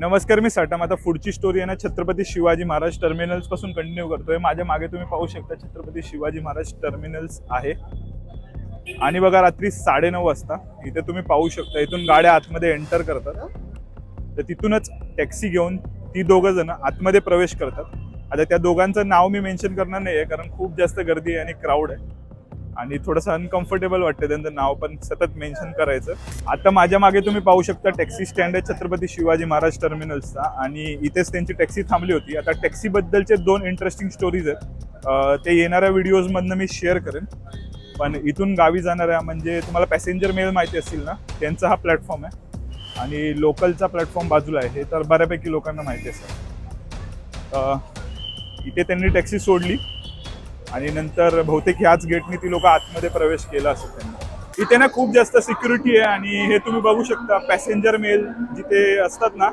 नमस्कार, मी साटम. आता पुढची स्टोरी आहे ना, छत्रपती शिवाजी महाराज टर्मिनल्स पासून कंटिन्यू करतोय. माझ्या मागे तुम्ही पाहू शकता छत्रपती शिवाजी महाराज टर्मिनल्स आहे. आणि बघा, रात्री 9:30 वाजता इथे तुम्ही पाहू शकता, इथून गाड्या आतमध्ये एंटर करतात. तर तिथूनच टॅक्सी घेऊन ती दोघं जण आतमध्ये प्रवेश करतात. आता त्या दोघांचं नाव मी मेन्शन करणार नाहीये, कारण खूप जास्त गर्दी आहे आणि क्राऊड आहे आणि थोडंसं अनकम्फर्टेबल वाटतं त्यांचं नाव पण सतत मेन्शन करायचं. आता माझ्या मागे तुम्ही पाहू शकता टॅक्सी स्टँड आहे छत्रपती शिवाजी महाराज टर्मिनल्सचा, आणि इथेच त्यांची टॅक्सी थांबली होती. आता टॅक्सी बद्दलचे 2 इंटरेस्टिंग स्टोरीज आहेत, ते येणाऱ्या व्हिडिओजमधनं मी शेअर करेन. पण इथून गावी जाणाऱ्या, म्हणजे तुम्हाला पॅसेंजर मेल माहिती असतील ना, त्यांचा हा प्लॅटफॉर्म आहे आणि लोकलचा प्लॅटफॉर्म बाजूला आहे. हे तर बऱ्यापैकी लोकांना माहिती असेल. इथे त्यांनी टॅक्सी सोडली आणि नंतर बहुतेक ह्याच गेटनी ती लोक आतमध्ये प्रवेश केला असेल त्यांनी. इथे ना खूप जास्त सिक्युरिटी आहे आणि हे तुम्ही बघू शकता, पॅसेंजर मेल जिथे असतात ना,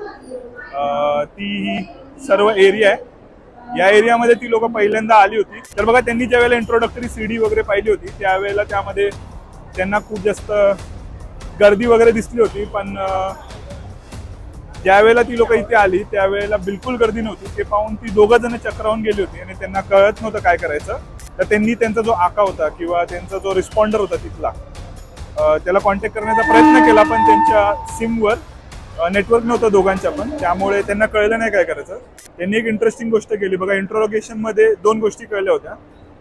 ती सर्व एरिया आहे. या एरियामध्ये ती लोक पहिल्यांदा आली होती. तर बघा, त्यांनी ज्या वेळेला इंट्रोडक्टरी सीडी वगैरे पाहिली होती त्यावेळेला त्यामध्ये त्यांना खूप जास्त गर्दी वगैरे दिसली होती. पण ज्या वेळेला ती लोक इथे आली त्यावेळेला बिलकुल गर्दी नव्हती. ते पाहून ती दोघं जण चक्रावून गेली होती आणि त्यांना कळत नव्हतं काय करायचं. तर त्यांनी त्यांचा जो आका होता किंवा त्यांचा जो रिस्पॉन्डर होता तिथला, त्याला कॉन्टॅक्ट करण्याचा प्रयत्न केला, पण त्यांच्या सिमवर नेटवर्क नव्हतं दोघांच्या पण, त्यामुळे त्यांना कळलं नाही काय करायचं. त्यांनी एक इंटरेस्टिंग गोष्ट केली बघा. इंट्रोगेशनमध्ये 2 गोष्टी कळल्या होत्या.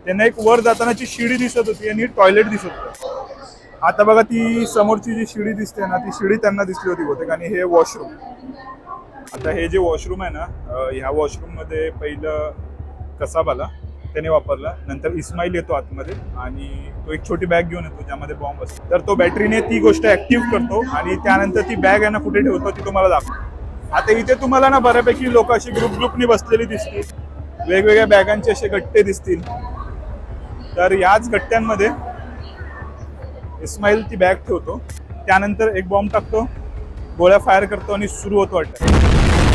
त्यांना एक वर जातानाची शिडी दिसत होती आणि टॉयलेट दिसत होतं. आता बघा, ती समोरची जी शिडी दिसते ना, ती शिडी त्यांना दिसली होती बहुतेक. आणि हे वॉशरूम, आता हे जे वॉशरूम आहे ना, ह्या वॉशरूममध्ये पहिलं कसाब आला, त्याने वापरला. नंतर इस्माईल येतो आतमध्ये आणि तो एक छोटी बॅग घेऊन येतो ज्यामध्ये बॉम्ब असतो. तर तो बॅटरीने ती गोष्ट ऍक्टिव्ह करतो आणि त्यानंतर ती बॅग आहे ना कुठे ठेवतो ती तुम्हाला दाखवतो. आता इथे तुम्हाला ना बऱ्यापैकी लोक अशी ग्रुपनी बसलेली दिसतील. वेगवेगळ्या बॅगांचे असे गट्टे दिसतील. तर याच गट्ट्यांमध्ये इस्माईल ती बॅग ठेवतो. त्यानंतर एक बॉम्ब टाकतो, गोळ्या फायर करतो आणि सुरू होतो अटॅक.